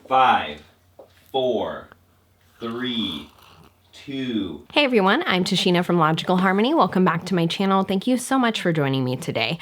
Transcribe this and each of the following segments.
5, 4, 3, 2. Hey everyone, I'm Tashina from Logical Harmony. Welcome back to my channel. Thank you so much for joining me today.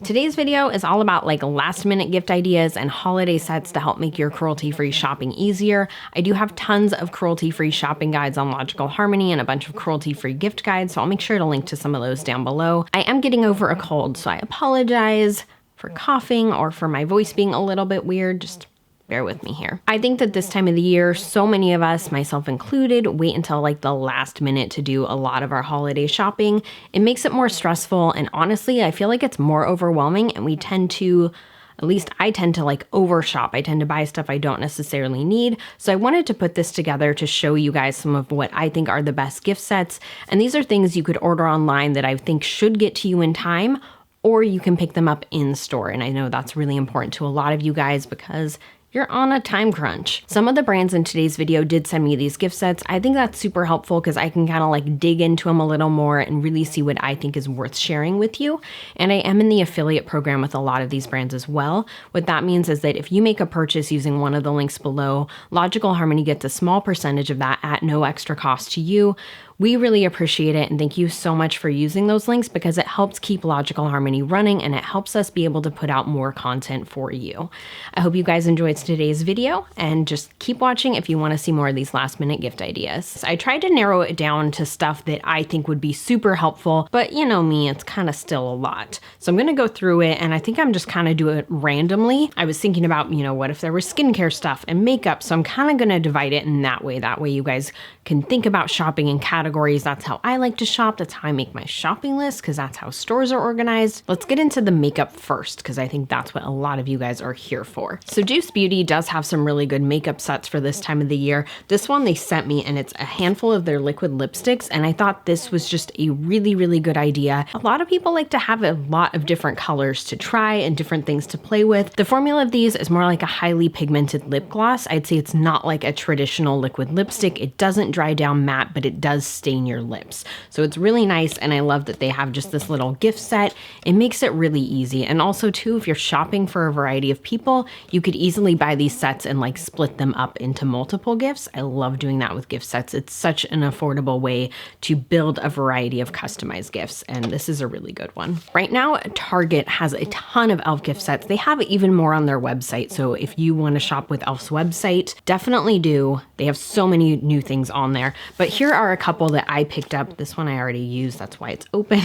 Today's video is all about last minute gift ideas and holiday sets to help make your cruelty-free shopping easier. I do have tons of cruelty-free shopping guides on Logical Harmony and a bunch of cruelty-free gift guides, so I'll make sure to link to some of those down below. I am getting over a cold, so I apologize for coughing or for my voice being a little bit weird. Just bear with me here. I think that this time of the year, so many of us, myself included, wait until the last minute to do a lot of our holiday shopping. It makes it more stressful, and honestly, I feel like it's more overwhelming, and we tend to, at least I tend to overshop. I tend to buy stuff I don't necessarily need. So I wanted to put this together to show you guys some of what I think are the best gift sets. And these are things you could order online that I think should get to you in time, or you can pick them up in store. And I know that's really important to a lot of you guys because you're on a time crunch. Some of the brands in today's video did send me these gift sets. I think that's super helpful because I can kind of dig into them a little more and really see what I think is worth sharing with you. And I am in the affiliate program with a lot of these brands as well. What that means is that if you make a purchase using one of the links below, Logical Harmony gets a small percentage of that at no extra cost to you. We really appreciate it, and thank you so much for using those links because it helps keep Logical Harmony running and it helps us be able to put out more content for you. I hope you guys enjoyed today's video, and just keep watching if you want to see more of these last minute gift ideas. I tried to narrow it down to stuff that I think would be super helpful, but you know me, it's kind of still a lot. So I'm going to go through it, and I think I'm just kind of do it randomly. I was thinking about, what if there was skincare stuff and makeup, so I'm kind of going to divide it in that way. That way you guys can think about shopping in categories. That's how I like to shop. That's how I make my shopping list because that's how stores are organized. Let's get into the makeup first because I think that's what a lot of you guys are here for. So Juice Beauty does have some really good makeup sets for this time of the year. This one they sent me, and it's a handful of their liquid lipsticks, and I thought this was just a really, really good idea. A lot of people like to have a lot of different colors to try and different things to play with. The formula of these is more like a highly pigmented lip gloss. I'd say it's not like a traditional liquid lipstick. It doesn't dry down matte, but it does stain your lips. So it's really nice, and I love that they have just this little gift set. It makes it really easy. And also too, if you're shopping for a variety of people, you could easily buy these sets and split them up into multiple gifts. I love doing that with gift sets. It's such an affordable way to build a variety of customized gifts, and this is a really good one. Right now, Target has a ton of e.l.f. gift sets. They have even more on their website, so if you want to shop with e.l.f.'s website, definitely do. They have so many new things on there, but here are a couple that I picked up. This one I already used, that's why it's open.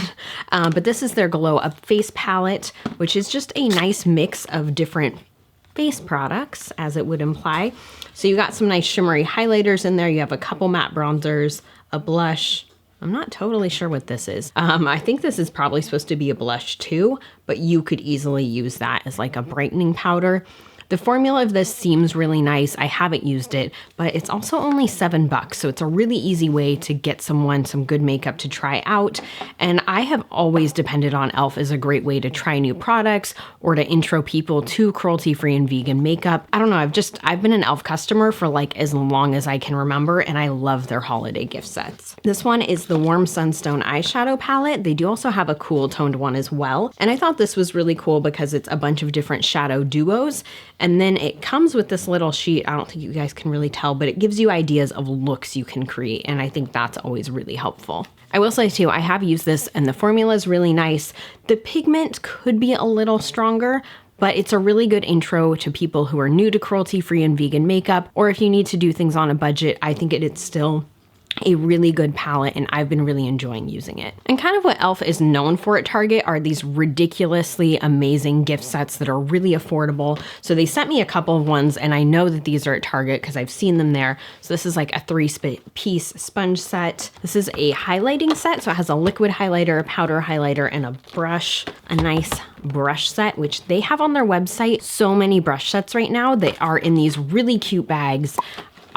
But this is their Glow Up Face Palette, which is just a nice mix of different face products, as it would imply. So you got some nice shimmery highlighters in there. You have a couple matte bronzers, a blush. I'm not totally sure what this is. I think this is probably supposed to be a blush too, but you could easily use that as a brightening powder. The formula of this seems really nice. I haven't used it, but it's also only $7, so it's a really easy way to get someone some good makeup to try out. And I have always depended on e.l.f. as a great way to try new products or to intro people to cruelty-free and vegan makeup. I don't know, I've been an e.l.f. customer for as long as I can remember, and I love their holiday gift sets. This one is the Warm Sunstone Eyeshadow Palette. They do also have a cool toned one as well. And I thought this was really cool because it's a bunch of different shadow duos. And then it comes with this little sheet. I don't think you guys can really tell, but it gives you ideas of looks you can create. And I think that's always really helpful. I will say too, I have used this and the formula is really nice. The pigment could be a little stronger, but it's a really good intro to people who are new to cruelty-free and vegan makeup, or if you need to do things on a budget. I think it's still a really good palette, and I've been really enjoying using it. And kind of what e.l.f. is known for at Target are these ridiculously amazing gift sets that are really affordable. So they sent me a couple of ones, and I know that these are at Target because I've seen them there. So this is a 3-piece sponge set. This is a highlighting set, so it has a liquid highlighter, a powder highlighter, and a brush. A nice brush set, which they have on their website. So many brush sets right now. They are in these really cute bags.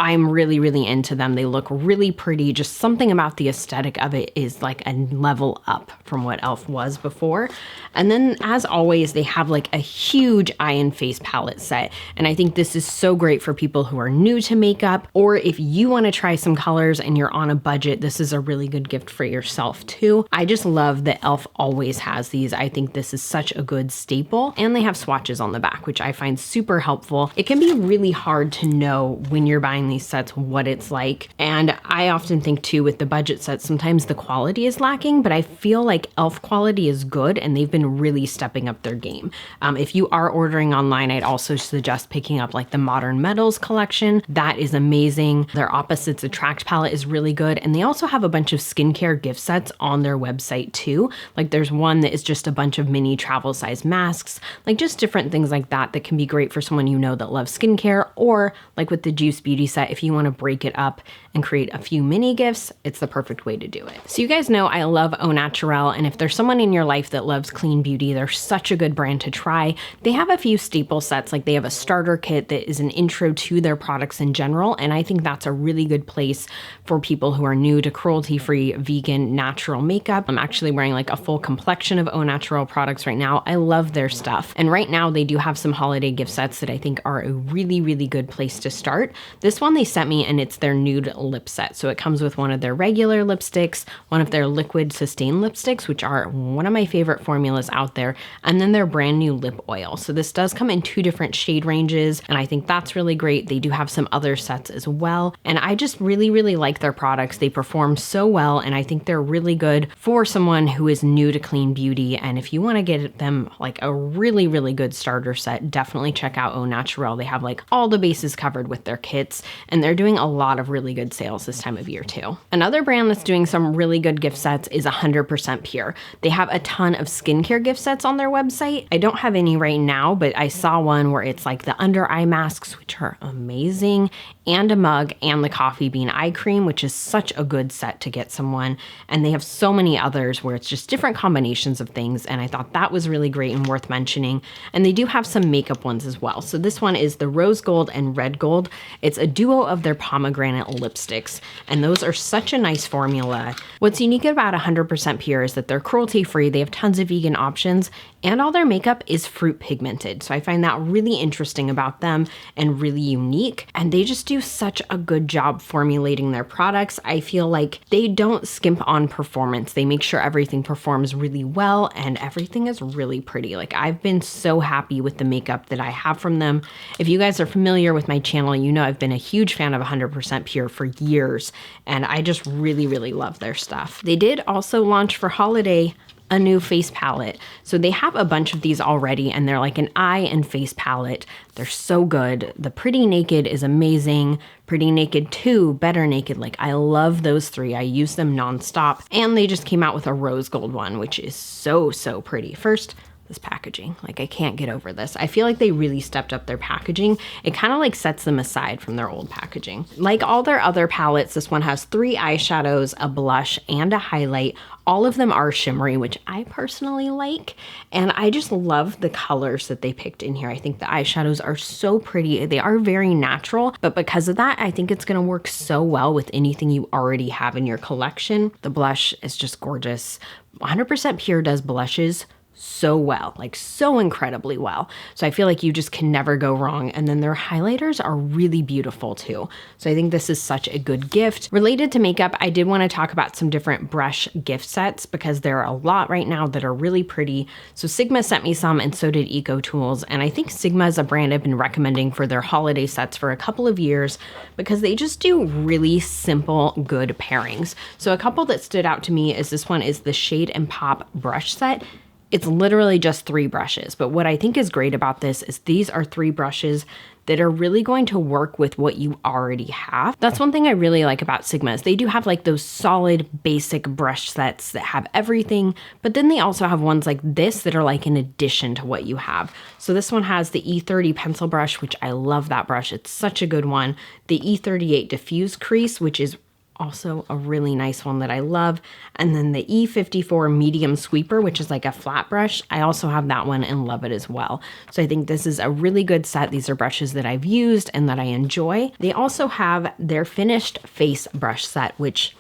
I'm really, really into them. They look really pretty. Just something about the aesthetic of it is like a level up from what e.l.f. was before. And then as always, they have like a huge eye and face palette set. And I think this is so great for people who are new to makeup, or if you want to try some colors and you're on a budget, this is a really good gift for yourself too. I just love that e.l.f. always has these. I think this is such a good staple. And they have swatches on the back, which I find super helpful. It can be really hard to know when you're buying these sets what it's like. And I often think too with the budget sets, sometimes the quality is lacking, but I feel like e.l.f. quality is good and they've been really stepping up their game. If you are ordering online, I'd also suggest picking up like the Modern Metals collection. That is amazing. Their Opposites Attract palette is really good. And they also have a bunch of skincare gift sets on their website too. Like there's one that is just a bunch of mini travel size masks, like just different things like that that can be great for someone you know that loves skincare, or like with the Juice Beauty set, if you want to break it up and create a few mini gifts, it's the perfect way to do it. So you guys know I love Au Naturel, and if there's someone in your life that loves clean beauty, they're such a good brand to try. They have a few staple sets, like they have a starter kit that is an intro to their products in general, and I think that's a really good place for people who are new to cruelty-free, vegan, natural makeup. I'm actually wearing like a full complexion of Au Naturel products right now. I love their stuff. And right now they do have some holiday gift sets that I think are a really, really good place to start. This one they sent me, and it's their nude lip set. So it comes with one of their regular lipsticks, one of their liquid sustain lipsticks, which are one of my favorite formulas out there, and then their brand new lip oil. So this does come in 2 different shade ranges, and I think that's really great. They do have some other sets as well, and I just really, really like their products. They perform so well, and I think they're really good for someone who is new to clean beauty. And if you want to get them like a really, really good starter set, definitely check out Au Naturel. They have like all the bases covered with their kits, and they're doing a lot of really good sales this time of year too. Another brand that's doing some really good gift sets is 100% Pure. They have a ton of skincare gift sets on their website. I don't have any right now, but I saw one where it's like the under eye masks, which are amazing, and a mug, and the coffee bean eye cream, which is such a good set to get someone. And they have so many others where it's just different combinations of things, and I thought that was really great and worth mentioning. And they do have some makeup ones as well. So this one is the rose gold and red gold. It's a duo of their pomegranate lipsticks, and those are such a nice formula. What's unique about 100% Pure is that they're cruelty-free, they have tons of vegan options, and all their makeup is fruit pigmented. So I find that really interesting about them and really unique. And they just do such a good job formulating their products. I feel like they don't skimp on performance. They make sure everything performs really well and everything is really pretty. Like I've been so happy with the makeup that I have from them. If you guys are familiar with my channel, you know I've been a huge fan of 100% Pure for years, and I just really, really love their stuff. They did also launch for holiday a new face palette. So they have a bunch of these already, and they're like an eye and face palette. They're so good. The Pretty Naked is amazing. Pretty Naked 2, Better Naked. Like I love those 3. I use them nonstop. And they just came out with a rose gold one, which is so, so pretty. First, this packaging, like I can't get over this. I feel like they really stepped up their packaging. It kind of like sets them aside from their old packaging. Like all their other palettes, this one has 3 eyeshadows, a blush, and a highlight. All of them are shimmery, which I personally like, and I just love the colors that they picked in here. I think the eyeshadows are so pretty. They are very natural, but because of that, I think it's gonna work so well with anything you already have in your collection. The blush is just gorgeous. 100% Pure does blushes so well, like so incredibly well. So I feel like you just can never go wrong. And then their highlighters are really beautiful too. So I think this is such a good gift. Related to makeup, I did want to talk about some different brush gift sets because there are a lot right now that are really pretty. So Sigma sent me some, and so did Eco Tools. And I think Sigma is a brand I've been recommending for their holiday sets for a couple of years because they just do really simple, good pairings. So a couple that stood out to me is this one is the Shade and Pop brush set. It's literally just 3 brushes, but what I think is great about this is these are 3 brushes that are really going to work with what you already have. That's one thing I really like about Sigma is they do have like those solid basic brush sets that have everything, but then they also have ones like this that are like in addition to what you have. So this one has the E30 pencil brush, which I love that brush. It's such a good one. The E38 diffuse crease, which is also a really nice one that I love. And then the E54 medium sweeper, which is like a flat brush. I also have that one and love it as well. So I think this is a really good set. These are brushes that I've used and that I enjoy. They also have their finished face brush set, which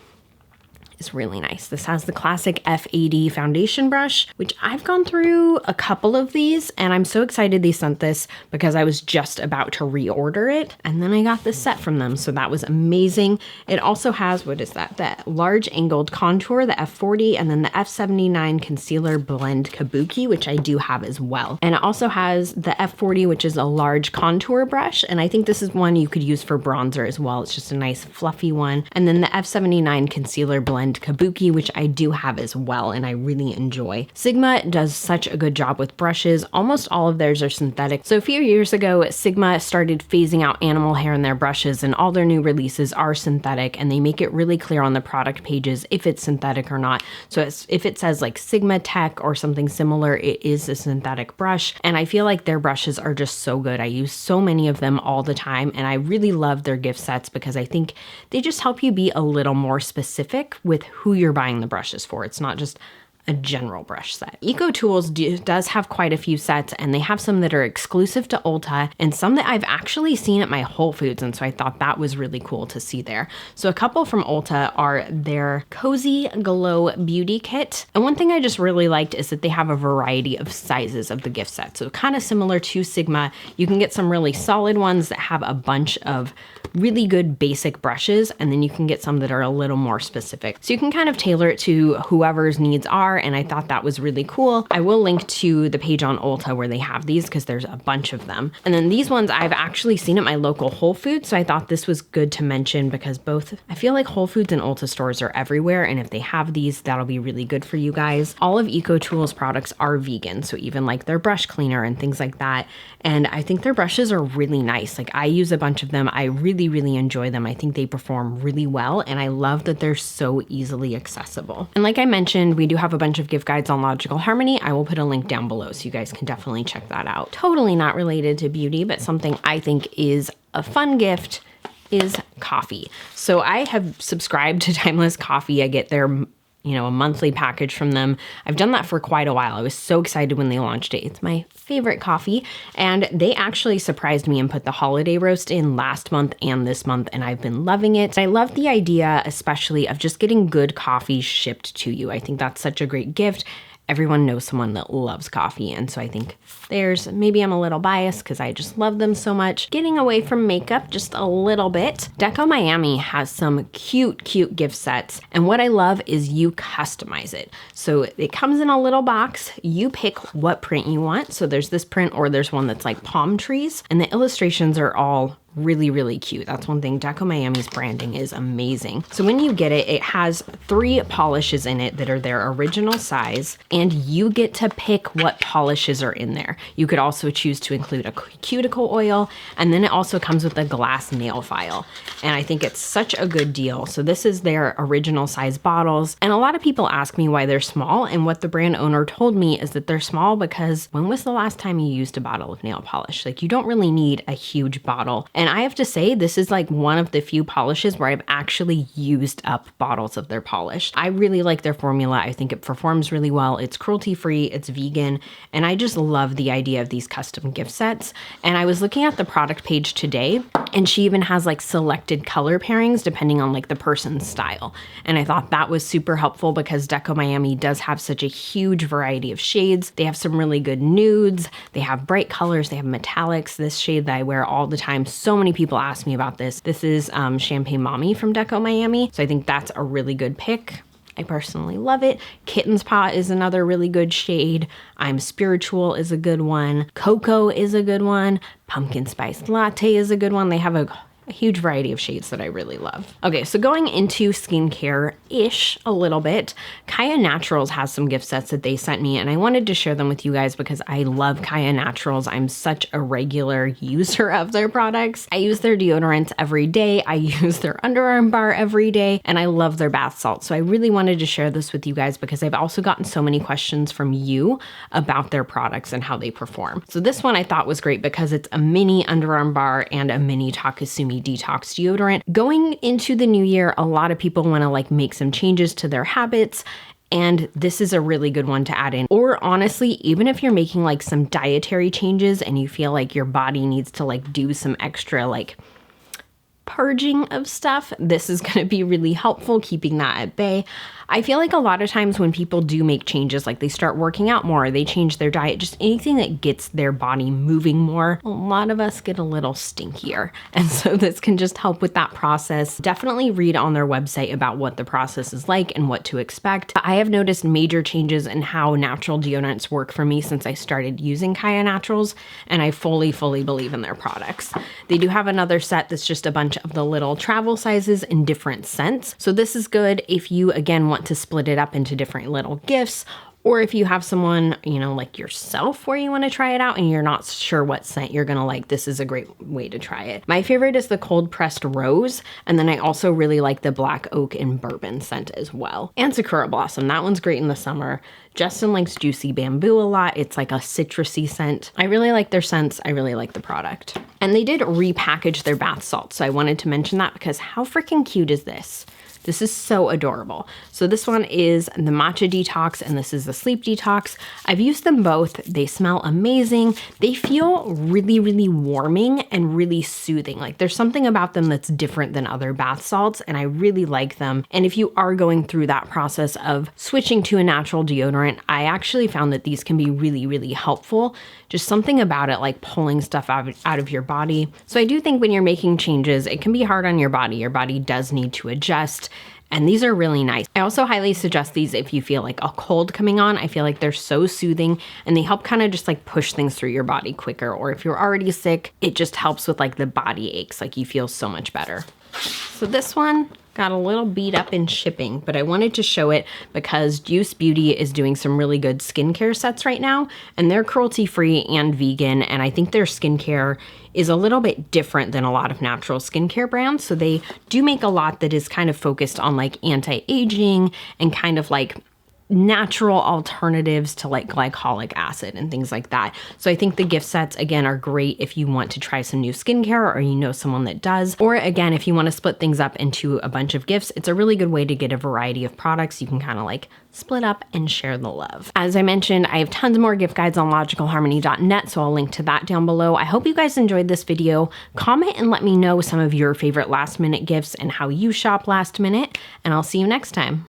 is really nice. This has the classic F80 foundation brush, which I've gone through a couple of these, and I'm so excited they sent this because I was just about to reorder it, and then I got this set from them, so that was amazing. It also has, what is that? The large angled contour, the F40, and then the F79 concealer blend kabuki, which I do have as well. And it also has the F40, which is a large contour brush, and I think this is one you could use for bronzer as well. It's just a nice fluffy one. And then the F79 concealer blend kabuki, which I do have as well, and I really enjoy. Sigma does such a good job with brushes. Almost all of theirs are synthetic. So a few years ago, Sigma started phasing out animal hair in their brushes, and all their new releases are synthetic, and they make it really clear on the product pages if it's synthetic or not. So if it says like Sigma Tech or something similar, it is a synthetic brush, and I feel like their brushes are just so good. I use so many of them all the time, and I really love their gift sets because I think they just help you be a little more specific with who you're buying the brushes for. It's not just a general brush set. EcoTools does have quite a few sets, and they have some that are exclusive to Ulta and some that I've actually seen at my Whole Foods, and so I thought that was really cool to see there. So a couple from Ulta are their Cozy Glow Beauty Kit, and one thing I just really liked is that they have a variety of sizes of the gift set. So kind of similar to Sigma, you can get some really solid ones that have a bunch of really good basic brushes, and then you can get some that are a little more specific. So you can kind of tailor it to whoever's needs are, and I thought that was really cool. I will link to the page on Ulta where they have these because there's a bunch of them. And then these ones I've actually seen at my local Whole Foods, so I thought this was good to mention because I feel like Whole Foods and Ulta stores are everywhere, and if they have these, that'll be really good for you guys. All of EcoTools products are vegan, so even like their brush cleaner and things like that. And I think their brushes are really nice. Like I use a bunch of them. I really enjoy them. I think they perform really well, and I love that they're so easily accessible. And like I mentioned, we do have a bunch of gift guides on Logical Harmony. I will put a link down below so you guys can definitely check that out. Totally not related to beauty, but something I think is a fun gift is coffee. So I have subscribed to Timeless Coffee. I get their a monthly package from them. I've done that for quite a while. I was so excited when they launched it. It's my favorite coffee, and they actually surprised me and put the holiday roast in last month and this month, and I've been loving it. I love the idea, especially of just getting good coffee shipped to you. I think that's such a great gift. Everyone knows someone that loves coffee, and so I think maybe I'm a little biased because I just love them so much. Getting away from makeup just a little bit, Deco Miami has some cute gift sets, and what I love is you customize it. So it comes in a little box, you pick what print you want. So there's this print, or there's one that's like palm trees, and the illustrations are all really cute. That's one thing. Deco Miami's branding is amazing. So when you get it, it has 3 polishes in it that are their original size, and you get to pick what polishes are in there. You could also choose to include a cuticle oil, and then it also comes with a glass nail file. And I think it's such a good deal. So this is their original size bottles, and a lot of people ask me why they're small, and what the brand owner told me is that they're small because when was the last time you used a bottle of nail polish? Like, you don't really need a huge bottle. And I have to say, this is like one of the few polishes where I've actually used up bottles of their polish. I really like their formula. I think it performs really well. It's cruelty-free, it's vegan, and I just love the idea of these custom gift sets. And I was looking at the product page today, and she even has like selected color pairings depending on like the person's style. And I thought that was super helpful because Deco Miami does have such a huge variety of shades. They have some really good nudes. They have bright colors. They have metallics. This shade that I wear all the time, so many people ask me about this. This is Champagne Mommy from Deco Miami. So I think that's a really good pick. I personally love it. Kitten's Paw is another really good shade. I'm Spiritual is a good one. Cocoa is a good one. Pumpkin Spice Latte is a good one. They have a huge variety of shades that I really love. Okay, so going into skincare-ish a little bit, Kaya Naturals has some gift sets that they sent me, and I wanted to share them with you guys because I love Kaya Naturals. I'm such a regular user of their products. I use their deodorants every day. I use their underarm bar every day, and I love their bath salts. So I really wanted to share this with you guys because I've also gotten so many questions from you about their products and how they perform. So this one I thought was great because it's a mini underarm bar and a mini Takasumi detox deodorant. Going into the new year, a lot of people want to like make some changes to their habits, and this is a really good one to add in. Or honestly, even if you're making like some dietary changes and you feel like your body needs to like do some extra like purging of stuff, this is going to be really helpful keeping that at bay. I feel like a lot of times when people do make changes, like they start working out more, they change their diet, just anything that gets their body moving more, a lot of us get a little stinkier. And so this can just help with that process. Definitely read on their website about what the process is like and what to expect. I have noticed major changes in how natural deodorants work for me since I started using Kaya Naturals, and I fully believe in their products. They do have another set that's just a bunch of the little travel sizes in different scents. So this is good if you, again, want to split it up into different little gifts, or if you have someone, you know, like yourself where you want to try it out and you're not sure what scent you're gonna like, this is a great way to try it. My favorite is the cold pressed rose, and then I also really like the black oak and bourbon scent as well. And Sakura Blossom, that one's great in the summer. Justin likes Juicy Bamboo a lot. It's like a citrusy scent. I really like their scents. I really like the product. And they did repackage their bath salts, so I wanted to mention that because how freaking cute is this? This is so adorable. So this one is the Matcha Detox and this is the Sleep Detox. I've used them both. They smell amazing. They feel really warming and really soothing. Like there's something about them that's different than other bath salts, and I really like them. And if you are going through that process of switching to a natural deodorant, I actually found that these can be really helpful. Just something about it, like pulling stuff out of your body. So I do think when you're making changes, it can be hard on your body. Your body does need to adjust. And these are really nice. I also highly suggest these if you feel like a cold coming on. I feel like they're so soothing and they help kind of just like push things through your body quicker. Or if you're already sick, it just helps with like the body aches. Like you feel so much better. So this one got a little beat up in shipping, but I wanted to show it because Juice Beauty is doing some really good skincare sets right now, and they're cruelty-free and vegan, and I think their skincare is a little bit different than a lot of natural skincare brands. So they do make a lot that is kind of focused on like anti-aging and kind of like natural alternatives to like glycolic acid and things like that. So I think the gift sets, again, are great if you want to try some new skincare or you know someone that does. Or again, if you want to split things up into a bunch of gifts, it's a really good way to get a variety of products. You can kind of like split up and share the love. As I mentioned, I have tons more gift guides on logicalharmony.net, so I'll link to that down below. I hope you guys enjoyed this video. Comment and let me know some of your favorite last minute gifts and how you shop last minute, and I'll see you next time.